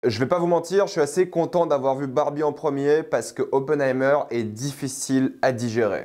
Je vais pas vous mentir, je suis assez content d'avoir vu Barbie en premier parce que Oppenheimer est difficile à digérer.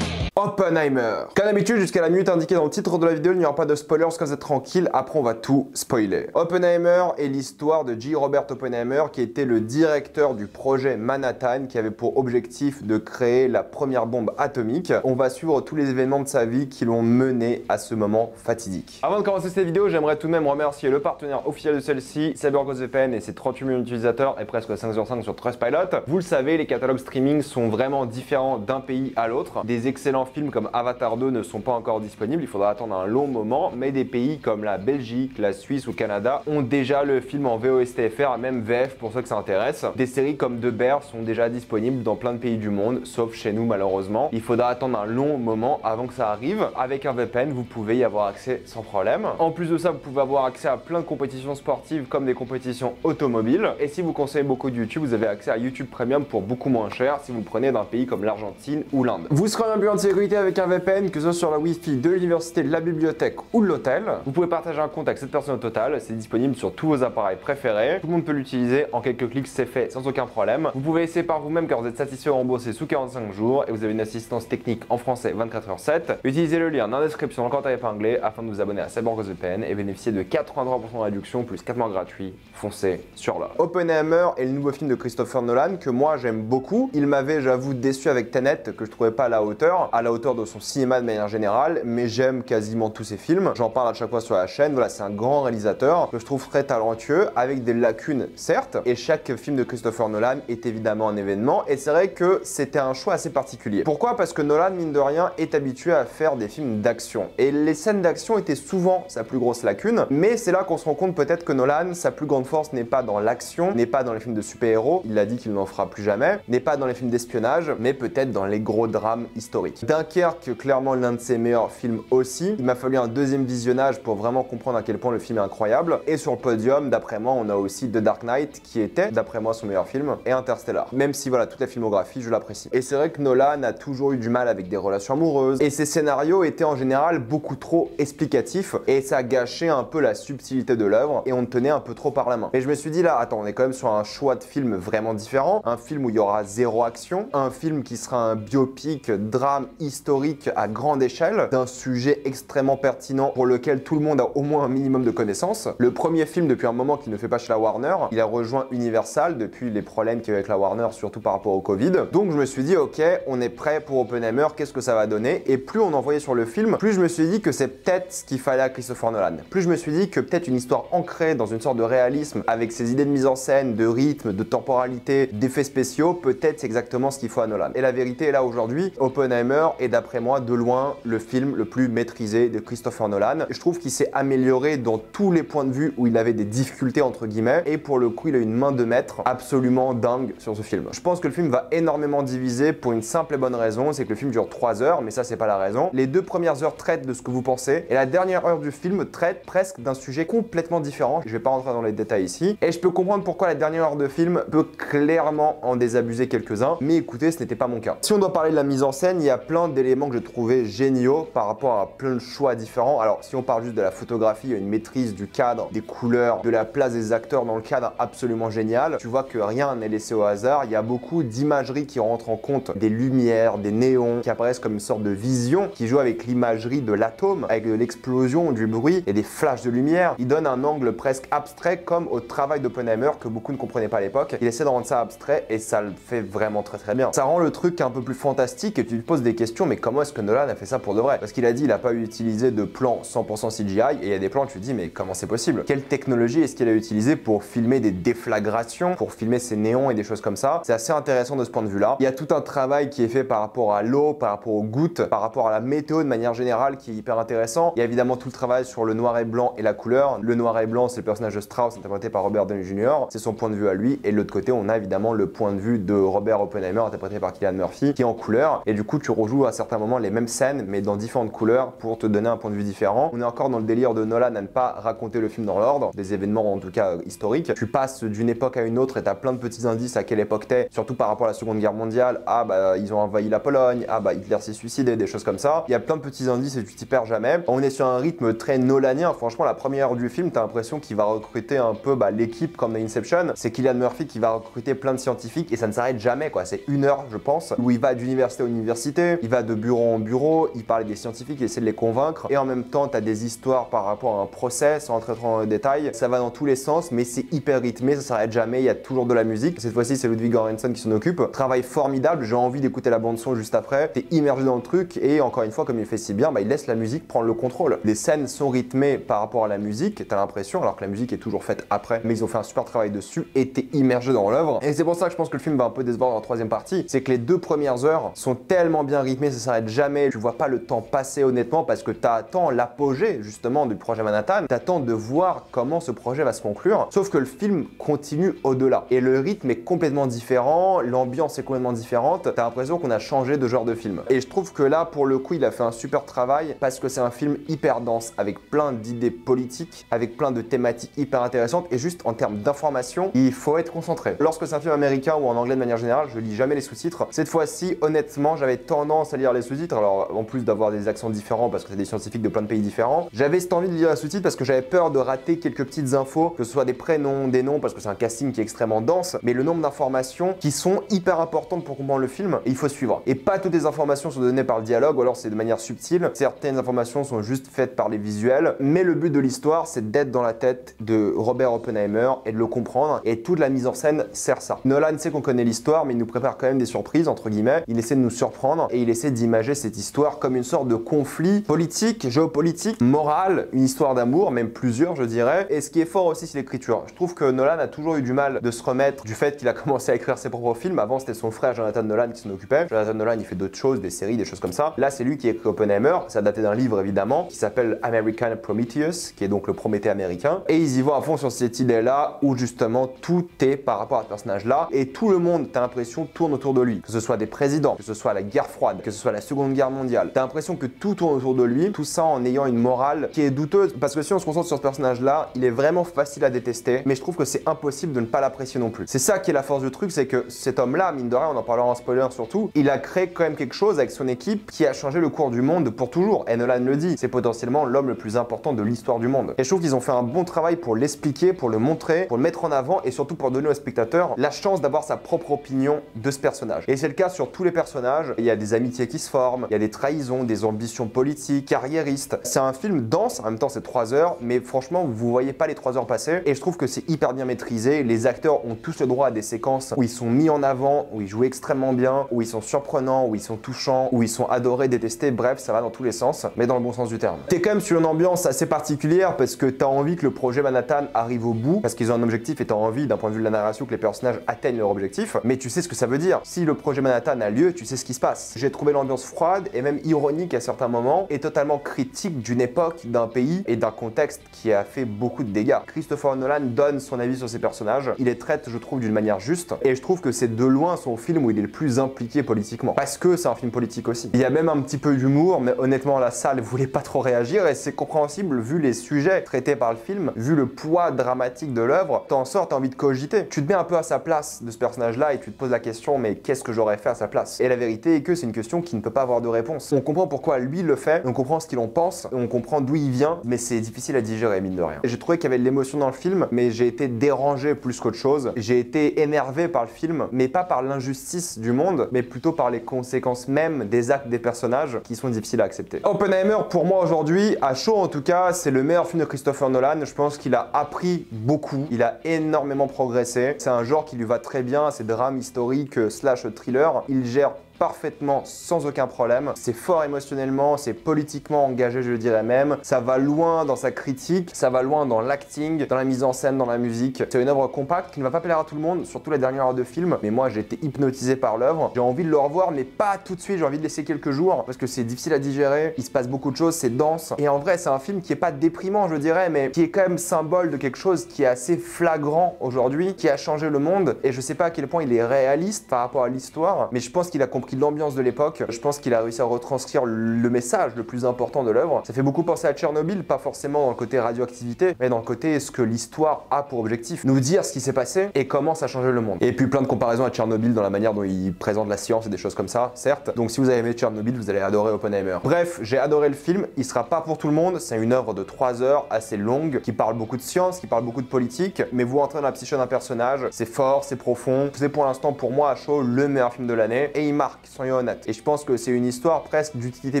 Oppenheimer. Comme d'habitude, jusqu'à la minute indiquée dans le titre de la vidéo, il n'y aura pas de spoilers, parce que vous êtes tranquille, après on va tout spoiler. Oppenheimer est l'histoire de J. Robert Oppenheimer, qui était le directeur du projet Manhattan, qui avait pour objectif de créer la première bombe atomique. On va suivre tous les événements de sa vie qui l'ont mené à ce moment fatidique. Avant de commencer cette vidéo, j'aimerais tout de même remercier le partenaire officiel de celle-ci, CyberGhostVPN et ses 38 millions d'utilisateurs et presque 5 sur 5 sur Trustpilot. Vous le savez, les catalogues streaming sont vraiment différents d'un pays à l'autre. Des excellents films comme Avatar 2 ne sont pas encore disponibles, il faudra attendre un long moment, mais des pays comme la Belgique, la Suisse ou Canada ont déjà le film en VOSTFR, même VF pour ceux que ça intéresse. Des séries comme The Bear sont déjà disponibles dans plein de pays du monde, sauf chez nous malheureusement. Il faudra attendre un long moment avant que ça arrive. Avec un VPN, vous pouvez y avoir accès sans problème. En plus de ça, vous pouvez avoir accès à plein de compétitions sportives comme des compétitions automobiles. Et si vous conseillez beaucoup de YouTube, vous avez accès à YouTube Premium pour beaucoup moins cher si vous le prenez d'un pays comme l'Argentine ou l'Inde. Vous serez en plus en sécurité avec un VPN, que ce soit sur la Wi-Fi de l'université, de la bibliothèque ou de l'hôtel. Vous pouvez partager un compte avec cette personne au total, c'est disponible sur tous vos appareils préférés. Tout le monde peut l'utiliser, en quelques clics c'est fait sans aucun problème. Vous pouvez essayer par vous-même car vous êtes satisfait ou remboursé sous 45 jours et vous avez une assistance technique en français 24h7. Utilisez le lien dans la description dans le commentaire épinglé afin de vous abonner à CyberGhostVPN et bénéficier de 83% de réduction plus 4 mois gratuits. Foncez sur l'offre. Oppenheimer est le nouveau film de Christopher Nolan que moi j'aime beaucoup. Il m'avait, j'avoue, déçu avec Tenet que je trouvais pas à la hauteur de son cinéma de manière générale, mais j'aime quasiment tous ses films. J'en parle à chaque fois sur la chaîne. Voilà, c'est un grand réalisateur que je trouve très talentueux, avec des lacunes certes, et chaque film de Christopher Nolan est évidemment un événement, et c'est vrai que c'était un choix assez particulier. Pourquoi? Parce que Nolan, mine de rien, est habitué à faire des films d'action, et les scènes d'action étaient souvent sa plus grosse lacune, mais c'est là qu'on se rend compte peut-être que Nolan, sa plus grande force n'est pas dans l'action, n'est pas dans les films de super-héros, il a dit qu'il n'en fera plus jamais, n'est pas dans les films d'espionnage, mais peut-être dans les gros drames historiques. Dunkerque, clairement l'un de ses meilleurs films aussi. Il m'a fallu un deuxième visionnage pour vraiment comprendre à quel point le film est incroyable. Et sur le podium, d'après moi, on a aussi The Dark Knight, qui était, d'après moi, son meilleur film, et Interstellar. Même si, voilà, toute la filmographie, je l'apprécie. Et c'est vrai que Nolan a toujours eu du mal avec des relations amoureuses, et ses scénarios étaient en général beaucoup trop explicatifs, et ça gâchait un peu la subtilité de l'œuvre, et on tenait un peu trop par la main. Mais je me suis dit là, attends, on est quand même sur un choix de film vraiment différent, un film où il y aura zéro action, un film qui sera un biopic, drame historique à grande échelle, d'un sujet extrêmement pertinent pour lequel tout le monde a au moins un minimum de connaissances. Le premier film depuis un moment qu'il ne fait pas chez la Warner, il a rejoint Universal depuis les problèmes qu'il y a eu avec la Warner, surtout par rapport au Covid. Donc je me suis dit, ok, on est prêt pour Oppenheimer, qu'est-ce que ça va donner? Et plus on en voyait sur le film, plus je me suis dit que c'est peut-être ce qu'il fallait à Christopher Nolan. Plus je me suis dit que peut-être une histoire ancrée dans une sorte de réalisme, avec ses idées de mise en scène, de rythme, de temporalité, d'effets spéciaux, peut-être c'est exactement ce qu'il faut à Nolan. Et la vérité est là aujourd'hui, Oppenheimer est d'après moi de loin le film le plus maîtrisé de Christopher Nolan. Je trouve qu'il s'est amélioré dans tous les points de vue où il avait des difficultés entre guillemets, et pour le coup il a une main de maître absolument dingue sur ce film. Je pense que le film va énormément diviser pour une simple et bonne raison, c'est que le film dure 3 heures, mais ça c'est pas la raison. Les 2 premières heures traitent de ce que vous pensez, et la dernière heure du film traite presque d'un sujet complètement différent. Je vais pas rentrer dans les détails ici, et je peux comprendre pourquoi la dernière heure de film peut clairement en désabusé quelques-uns, mais écoutez, ce n'était pas mon cas. Si on doit parler de la mise en scène, il y a plein d'éléments que je trouvais géniaux par rapport à plein de choix différents. Alors si on parle juste de la photographie, il y a une maîtrise du cadre, des couleurs, de la place des acteurs dans le cadre absolument génial. Tu vois que rien n'est laissé au hasard, il y a beaucoup d'imagerie qui rentre en compte, des lumières, des néons qui apparaissent comme une sorte de vision, qui joue avec l'imagerie de l'atome, avec de l'explosion, du bruit et des flashs de lumière. Il donne un angle presque abstrait comme au travail d'Oppenheimer que beaucoup ne comprenaient pas à l'époque. Il essaie de rendre ça abstrait et ça le fait vraiment très bien. Ça rend le truc un peu plus fantastique et tu te poses des questions, mais comment est-ce que Nolan a fait ça pour de vrai? Parce qu'il a dit il n'a pas utilisé de plan 100% CGI, et il y a des plans tu te dis mais comment c'est possible? Quelle technologie est-ce qu'il a utilisé pour filmer des déflagrations, pour filmer ces néons et des choses comme ça? C'est assez intéressant de ce point de vue là. Il y a tout un travail qui est fait par rapport à l'eau, par rapport aux gouttes, par rapport à la météo de manière générale qui est hyper intéressant. Il y a évidemment tout le travail sur le noir et blanc et la couleur. Le noir et blanc c'est le personnage de Strauss interprété par Robert Downey Jr. C'est son point de vue à lui, et de l'autre côté on a évidemment le point de vue de Robert Oppenheimer interprété par Cillian Murphy qui est en couleur, et du coup tu rejoues joue à certains moments les mêmes scènes, mais dans différentes couleurs pour te donner un point de vue différent. On est encore dans le délire de Nolan à ne pas raconter le film dans l'ordre, des événements en tout cas historiques. Tu passes d'une époque à une autre et t'as plein de petits indices à quelle époque t'es, surtout par rapport à la Seconde Guerre mondiale. Ah bah ils ont envahi la Pologne, ah bah Hitler s'est suicidé, des choses comme ça. Il y a plein de petits indices et tu t'y perds jamais. On est sur un rythme très nolanien. Franchement, la première heure du film, t'as l'impression qu'il va recruter un peu l'équipe comme dans Inception. C'est Cillian Murphy qui va recruter plein de scientifiques et ça ne s'arrête jamais quoi. C'est 1 heure je pense, où il va d'université à université, il va de bureau en bureau, il parle des scientifiques, il essaie de les convaincre et en même temps t'as des histoires par rapport à un procès sans rentrer trop dans le détail. Ça va dans tous les sens mais c'est hyper rythmé, ça s'arrête jamais, il y a toujours de la musique. Cette fois-ci c'est Ludwig Göransson qui s'en occupe. Travail formidable, j'ai envie d'écouter la bande son juste après. T'es immergé dans le truc et encore une fois comme il fait si bien, il laisse la musique prendre le contrôle. Les scènes sont rythmées par rapport à la musique, t'as l'impression, alors que la musique est toujours faite après, mais ils ont fait un super travail dessus et t'es immergé dans l'œuvre. Et c'est pour ça que je pense que le film va un peu décevoir dans la troisième partie, c'est que les 2 premières heures sont tellement bien rythmées, ça s'arrête jamais, tu vois pas le temps passer honnêtement parce que t'attends l'apogée justement du projet Manhattan, t'attends de voir comment ce projet va se conclure, sauf que le film continue au-delà et le rythme est complètement différent, l'ambiance est complètement différente, t'as l'impression qu'on a changé de genre de film. Et je trouve que là pour le coup il a fait un super travail parce que c'est un film hyper dense avec plein d'idées politiques, avec plein de thématiques hyper intéressantes et juste en termes d'information, il faut être concentré. Lorsque c'est un film américain ou en anglais de manière générale, je lis jamais les sous-titres. Cette fois-ci, honnêtement, j'avais tendance à lire les sous-titres, alors en plus d'avoir des accents différents parce que c'est des scientifiques de plein de pays différents, j'avais cette envie de lire les sous-titres parce que j'avais peur de rater quelques petites infos, que ce soit des prénoms, des noms, parce que c'est un casting qui est extrêmement dense, mais le nombre d'informations qui sont hyper importantes pour comprendre le film, et il faut suivre. Et pas toutes les informations sont données par le dialogue, ou alors c'est de manière subtile. Certaines informations sont juste faites par les visuels, mais le but de l'histoire, c'est d'être dans la tête de Robert Oppenheimer et de le comprendre, et toute la mise en scène sert ça. Nolan sait qu'on connaît l'histoire, mais il nous prépare quand même des surprises, entre guillemets. Il essaie de nous surprendre, et il essaie d'imager cette histoire comme une sorte de conflit politique, géopolitique, moral, une histoire d'amour, même plusieurs, je dirais. Et ce qui est fort aussi, c'est l'écriture. Je trouve que Nolan a toujours eu du mal de se remettre du fait qu'il a commencé à écrire ses propres films. Avant, c'était son frère Jonathan Nolan qui s'en occupait. Jonathan Nolan, il fait d'autres choses, des séries, des choses comme ça. Là, c'est lui qui a écrit Oppenheimer. Ça datait d'un livre, évidemment, qui s'appelle American Prometheus, qui est donc le Prométhée américain. Et ils y vont à fond sur cette idée-là, où justement, tout est par rapport à ce personnage-là. Et tout le monde, t'as l'impression, tourne autour de lui. Que ce soit des présidents, que ce soit la guerre froide, que ce soit la Seconde Guerre mondiale. T'as l'impression que tout tourne autour de lui, tout ça en ayant une morale qui est douteuse. Parce que si on se concentre sur ce personnage-là, il est vraiment facile à détester, mais je trouve que c'est impossible de ne pas l'apprécier non plus. C'est ça qui est la force du truc, c'est que cet homme-là, mine de rien, on en parlera en spoiler surtout, il a créé quand même quelque chose avec son équipe qui a changé le cours du monde pour toujours. Et Nolan le dit, c'est potentiellement l'homme le plus important de l'histoire du monde. Et je trouve qu'ils ont fait un bon travail pour l'expliquer, pour le montrer, pour le mettre en avant et surtout pour donner au spectateur la chance d'avoir sa propre opinion de ce personnage. Et c'est le cas sur tous les personnages. Il y a des amitiés qui se forment, il y a des trahisons, des ambitions politiques, carriéristes. C'est un film dense, en même temps c'est 3 heures, mais franchement vous voyez pas les 3 heures passer et je trouve que c'est hyper bien maîtrisé. Les acteurs ont tous le droit à des séquences où ils sont mis en avant, où ils jouent extrêmement bien, où ils sont surprenants, où ils sont touchants, où ils sont adorés, détestés, bref ça va dans tous les sens, mais dans le bon sens du terme. T'es quand même sur une ambiance assez particulière parce que t'as envie que le projet Manhattan arrive au bout, parce qu'ils ont un objectif et t'as envie d'un point de vue de la narration que les personnages atteignent leur objectif, mais tu sais ce que ça veut dire. Si le projet Manhattan a lieu, tu sais ce qui se passe. J'ai trouvé l'ambiance froide et même ironique à certains moments et totalement critique d'une époque, d'un pays et d'un contexte qui a fait beaucoup de dégâts. Christopher Nolan donne son avis sur ses personnages, il les traite je trouve d'une manière juste et je trouve que c'est de loin son film où il est le plus impliqué politiquement, parce que c'est un film politique aussi. Il y a même un petit peu d'humour, mais honnêtement la salle voulait pas trop réagir et c'est compréhensible vu les sujets traités par le film, vu le poids dramatique de l'œuvre, t'en sors, t'as envie de cogiter. Tu te mets un peu à sa place de ce personnage-là et tu te poses la question mais qu'est-ce que j'aurais fait à sa place? Et la vérité est que c'est une question qui ne peut pas avoir de réponse. On comprend pourquoi lui il le fait, on comprend ce qu'il en pense, on comprend d'où il vient, mais c'est difficile à digérer mine de rien. J'ai trouvé qu'il y avait de l'émotion dans le film, mais j'ai été dérangé plus qu'autre chose. J'ai été énervé par le film, mais pas par l'injustice du monde, mais plutôt par les conséquences même des actes des personnages qui sont difficiles à accepter. Oppenheimer, pour moi aujourd'hui, à chaud en tout cas, c'est le meilleur film de Christopher Nolan. Je pense qu'il a appris beaucoup, il a énormément progressé. C'est un genre qui lui va très bien, c'est drame historique slash thriller. Il gère parfaitement sans aucun problème. C'est fort émotionnellement, c'est politiquement engagé, je le dirais même. Ça va loin dans sa critique, ça va loin dans l'acting, dans la mise en scène, dans la musique. C'est une œuvre compacte qui ne va pas plaire à tout le monde, surtout la dernière heure de film. Mais moi, j'ai été hypnotisé par l'œuvre. J'ai envie de le revoir, mais pas tout de suite. J'ai envie de laisser quelques jours parce que c'est difficile à digérer. Il se passe beaucoup de choses, c'est dense. Et en vrai, c'est un film qui est pas déprimant, je dirais, mais qui est quand même symbole de quelque chose qui est assez flagrant aujourd'hui, qui a changé le monde. Et je sais pas à quel point il est réaliste par rapport à l'histoire, mais je pense qu'il a compris puis l'ambiance de l'époque. Je pense qu'il a réussi à retranscrire le message le plus important de l'œuvre. Ça fait beaucoup penser à Tchernobyl, pas forcément dans le côté radioactivité, mais dans le côté ce que l'histoire a pour objectif. Nous dire ce qui s'est passé et comment ça a changé le monde. Et puis plein de comparaisons à Tchernobyl dans la manière dont il présente la science et des choses comme ça, certes. Donc si vous avez aimé Tchernobyl, vous allez adorer Oppenheimer. Bref, j'ai adoré le film. Il sera pas pour tout le monde. C'est une œuvre de 3 heures, assez longue, qui parle beaucoup de science, qui parle beaucoup de politique, mais vous rentrez dans la psyché d'un personnage. C'est fort, c'est profond. C'est pour l'instant, pour moi, à chaud, le meilleur film de l'année. Et il marque, soyons honnêtes. Et je pense que c'est une histoire presque d'utilité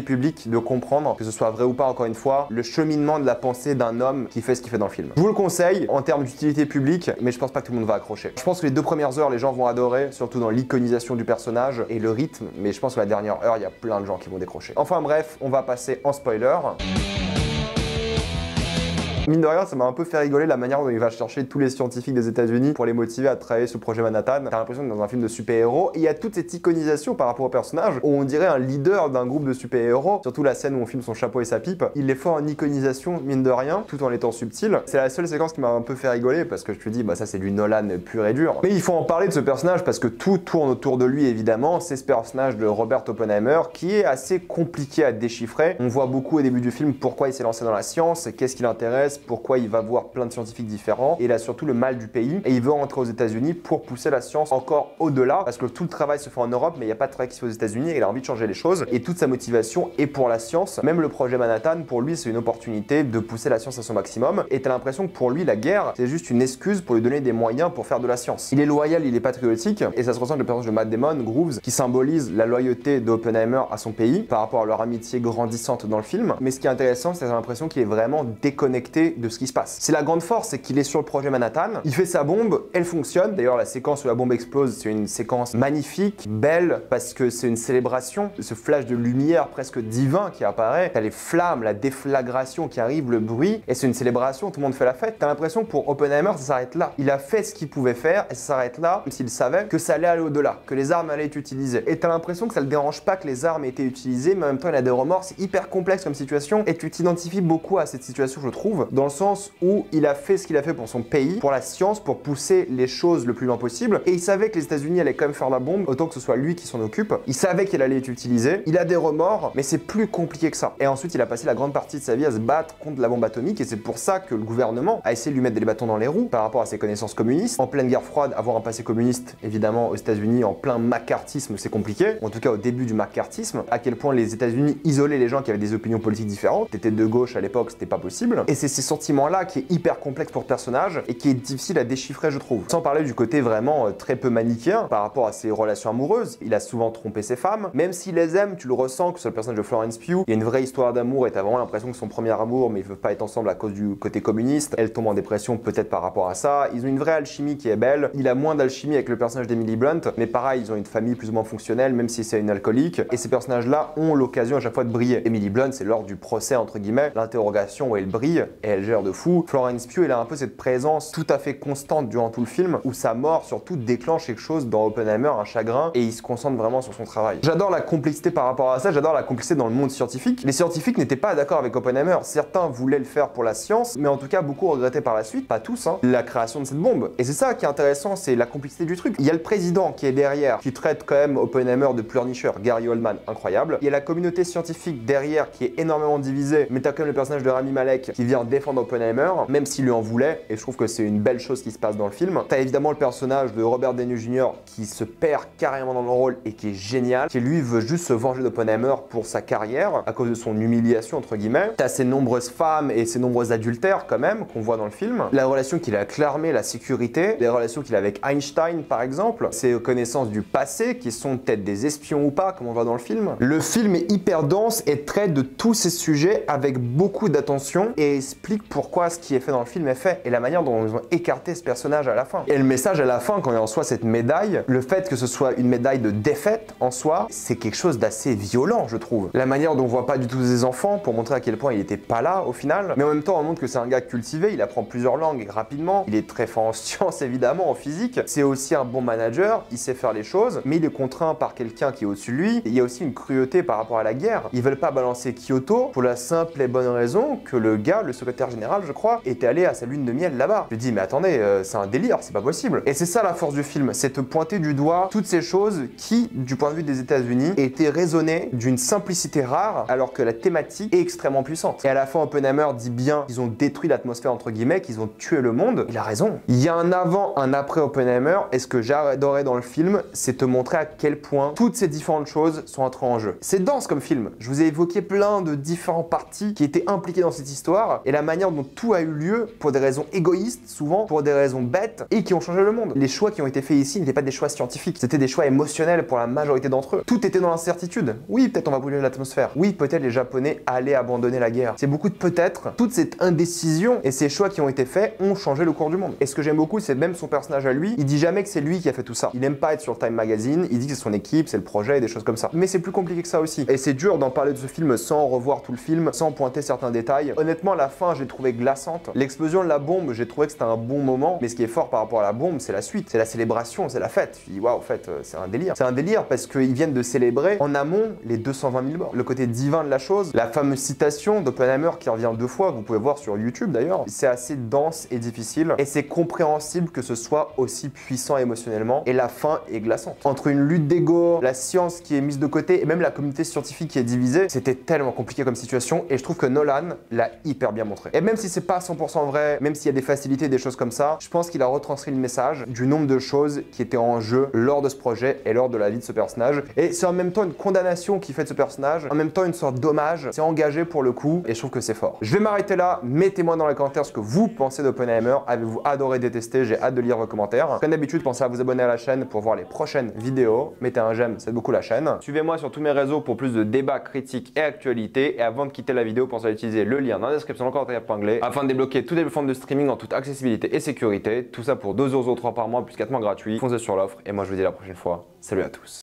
publique de comprendre, que ce soit vrai ou pas, encore une fois, le cheminement de la pensée d'un homme qui fait ce qu'il fait dans le film. Je vous le conseille en termes d'utilité publique, mais je pense pas que tout le monde va accrocher. Je pense que les 2 premières heures, les gens vont adorer, surtout dans l'iconisation du personnage et le rythme, mais je pense que la dernière heure, il y a plein de gens qui vont décrocher. Enfin bref, on va passer en spoiler. Mine de rien, ça m'a un peu fait rigoler la manière dont il va chercher tous les scientifiques des États-Unis pour les motiver à travailler sur le projet Manhattan. T'as l'impression que dans un film de super-héros, il y a toute cette iconisation par rapport au personnage où on dirait un leader d'un groupe de super-héros. Surtout la scène où on filme son chapeau et sa pipe. Il les fait en iconisation, mine de rien, tout en étant subtil. C'est la seule séquence qui m'a un peu fait rigoler parce que je te dis, bah ça c'est du Nolan pur et dur. Mais il faut en parler de ce personnage parce que tout tourne autour de lui évidemment. C'est ce personnage de Robert Oppenheimer qui est assez compliqué à déchiffrer. On voit beaucoup au début du film pourquoi il s'est lancé dans la science, qu'est-ce qui l'intéresse, pourquoi il va voir plein de scientifiques différents, et il a surtout le mal du pays, et il veut rentrer aux États-Unis pour pousser la science encore au-delà, parce que tout le travail se fait en Europe, mais il n'y a pas de travail qui se fait aux États-Unis, et il a envie de changer les choses, et toute sa motivation est pour la science. Même le projet Manhattan, pour lui, c'est une opportunité de pousser la science à son maximum, et t'as l'impression que pour lui, la guerre, c'est juste une excuse pour lui donner des moyens pour faire de la science. Il est loyal, il est patriotique, et ça se ressent avec le personnage de Matt Damon, Grooves, qui symbolise la loyauté d'Oppenheimer à son pays, par rapport à leur amitié grandissante dans le film. Mais ce qui est intéressant, c'est que j'ai l'impression qu'il est vraiment déconnecté de ce qui se passe. C'est la grande force, c'est qu'il est sur le projet Manhattan, il fait sa bombe, elle fonctionne. D'ailleurs, la séquence où la bombe explose, c'est une séquence magnifique, belle, parce que c'est une célébration, ce flash de lumière presque divin qui apparaît. T'as les flammes, la déflagration qui arrive, le bruit, et c'est une célébration, tout le monde fait la fête. T'as l'impression que pour Oppenheimer, ça s'arrête là. Il a fait ce qu'il pouvait faire, et ça s'arrête là, même s'il savait que ça allait aller au-delà, que les armes allaient être utilisées. Et t'as l'impression que ça le dérange pas que les armes aient été utilisées, mais en même temps, il a des remords. C'est hyper complexe comme situation, et tu t'identifies beaucoup à cette situation, je trouve, dans le sens où il a fait ce qu'il a fait pour son pays, pour la science, pour pousser les choses le plus loin possible. Et il savait que les États-Unis allaient quand même faire la bombe, autant que ce soit lui qui s'en occupe. Il savait qu'elle allait être utilisée. Il a des remords, mais c'est plus compliqué que ça. Et ensuite, il a passé la grande partie de sa vie à se battre contre la bombe atomique. Et c'est pour ça que le gouvernement a essayé de lui mettre des bâtons dans les roues par rapport à ses connaissances communistes. En pleine guerre froide, avoir un passé communiste, évidemment, aux États-Unis, en plein macartisme, c'est compliqué. En tout cas, au début du macartisme, à quel point les États-Unis isolaient les gens qui avaient des opinions politiques différentes. T'étais de gauche à l'époque, c'était pas possible. Et c'est ces sentiments-là qui est hyper complexe pour le personnage et qui est difficile à déchiffrer, je trouve. Sans parler du côté vraiment très peu manichéen par rapport à ses relations amoureuses. Il a souvent trompé ses femmes. Même s'il les aime, tu le ressens que sur le personnage de Florence Pugh, il y a une vraie histoire d'amour et t'as vraiment l'impression que son premier amour, mais ils veulent pas être ensemble à cause du côté communiste. Elle tombe en dépression peut-être par rapport à ça. Ils ont une vraie alchimie qui est belle. Il a moins d'alchimie avec le personnage d'Emily Blunt, mais pareil, ils ont une famille plus ou moins fonctionnelle, même si c'est une alcoolique. Et ces personnages-là ont l'occasion à chaque fois de briller. Emily Blunt, c'est lors du procès, entre guillemets, l'interrogation où elle brille et elle gère de fou. Florence Pugh, elle a un peu cette présence tout à fait constante durant tout le film, où sa mort surtout déclenche quelque chose dans Oppenheimer, un chagrin, et il se concentre vraiment sur son travail. J'adore la complicité par rapport à ça, j'adore la complicité dans le monde scientifique. Les scientifiques n'étaient pas d'accord avec Oppenheimer, certains voulaient le faire pour la science, mais en tout cas beaucoup regrettaient par la suite, pas tous, hein, la création de cette bombe. Et c'est ça qui est intéressant, c'est la complicité du truc. Il y a le président qui est derrière, qui traite quand même Oppenheimer de pleurnicheur, Gary Oldman, incroyable. Il y a la communauté scientifique derrière qui est énormément divisée, mais t'as quand même le personnage de Rami Malek qui vient défendre Oppenheimer, même s'il lui en voulait, et je trouve que c'est une belle chose qui se passe dans le film. T'as évidemment le personnage de Robert Downey Jr. qui se perd carrément dans le rôle et qui est génial, qui lui veut juste se venger d'Oppenheimer pour sa carrière, à cause de son humiliation entre guillemets. T'as ces nombreuses femmes et ces nombreux adultères quand même, qu'on voit dans le film. La relation qu'il a avec l'armée, la sécurité, les relations qu'il a avec Einstein par exemple, ses connaissances du passé, qui sont peut-être des espions ou pas, comme on voit dans le film. Le film est hyper dense et traite de tous ces sujets avec beaucoup d'attention et explique pourquoi ce qui est fait dans le film est fait et la manière dont ils ont écarté ce personnage à la fin. Et le message à la fin, quand il en soit cette médaille, le fait que ce soit une médaille de défaite en soi, c'est quelque chose d'assez violent, je trouve. La manière dont on voit pas du tout ses enfants pour montrer à quel point il était pas là au final, mais en même temps on montre que c'est un gars cultivé, il apprend plusieurs langues rapidement, il est très fort en sciences évidemment, en physique, c'est aussi un bon manager, il sait faire les choses, mais il est contraint par quelqu'un qui est au-dessus de lui, et il y a aussi une cruauté par rapport à la guerre. Ils veulent pas balancer Kyoto pour la simple et bonne raison que le gars, le secrétaire secrétaire général, je crois, était allé à sa lune de miel là-bas. Je lui dis, mais attendez, c'est un délire, c'est pas possible. Et c'est ça la force du film, c'est te pointer du doigt toutes ces choses qui, du point de vue des États-Unis, étaient raisonnées d'une simplicité rare, alors que la thématique est extrêmement puissante. Et à la fin, Oppenheimer dit bien qu'ils ont détruit l'atmosphère, entre guillemets, qu'ils ont tué le monde. Il a raison. Il y a un avant, un après Oppenheimer, et ce que j'adorais dans le film, c'est te montrer à quel point toutes ces différentes choses sont entrées en jeu. C'est dense comme film. Je vous ai évoqué plein de différentes parties qui étaient impliquées dans cette histoire, et la manière dont tout a eu lieu pour des raisons égoïstes, souvent pour des raisons bêtes, et qui ont changé le monde. Les choix qui ont été faits ici n'étaient pas des choix scientifiques, c'était des choix émotionnels pour la majorité d'entre eux. Tout était dans l'incertitude. Oui, peut-être on va brûler l'atmosphère. Oui, peut-être les Japonais allaient abandonner la guerre. C'est beaucoup de peut-être. Toute cette indécision et ces choix qui ont été faits ont changé le cours du monde. Et ce que j'aime beaucoup, c'est même son personnage à lui. Il dit jamais que c'est lui qui a fait tout ça. Il aime pas être sur Time Magazine. Il dit que c'est son équipe, c'est le projet et des choses comme ça. Mais c'est plus compliqué que ça aussi. Et c'est dur d'en parler de ce film sans revoir tout le film, sans pointer certains détails. Honnêtement, la fin, j'ai trouvé glaçante. L'explosion de la bombe, j'ai trouvé que c'était un bon moment. Mais ce qui est fort par rapport à la bombe, c'est la suite. C'est la célébration, c'est la fête. Je dis, waouh, en fait, c'est un délire. C'est un délire parce qu'ils viennent de célébrer en amont les 220 000 morts. Le côté divin de la chose, la fameuse citation d'Oppenheimer qui revient 2 fois, vous pouvez voir sur YouTube d'ailleurs, c'est assez dense et difficile. Et c'est compréhensible que ce soit aussi puissant émotionnellement. Et la fin est glaçante. Entre une lutte d'ego, la science qui est mise de côté et même la communauté scientifique qui est divisée, c'était tellement compliqué comme situation. Et je trouve que Nolan l'a hyper bien montré. Et même si c'est pas 100% vrai, même s'il y a des facilités, des choses comme ça, je pense qu'il a retranscrit le message du nombre de choses qui étaient en jeu lors de ce projet et lors de la vie de ce personnage. Et c'est en même temps une condamnation qui fait de ce personnage, en même temps une sorte d'hommage. C'est engagé pour le coup et je trouve que c'est fort. Je vais m'arrêter là. Mettez-moi dans les commentaires ce que vous pensez d'Oppenheimer. Avez-vous adoré, détesté? J'ai hâte de lire vos commentaires. Comme d'habitude, pensez à vous abonner à la chaîne pour voir les prochaines vidéos. Mettez un j'aime, ça aide beaucoup la chaîne. Suivez-moi sur tous mes réseaux pour plus de débats, critiques et actualités. Et avant de quitter la vidéo, pensez à utiliser le lien dans la description, encore en épinglé, afin de débloquer toutes les plateformes de streaming en toute accessibilité et sécurité. Tout ça pour 2,03€ par mois plus 4 mois gratuits. Foncez sur l'offre et moi je vous dis à la prochaine fois. Salut à tous.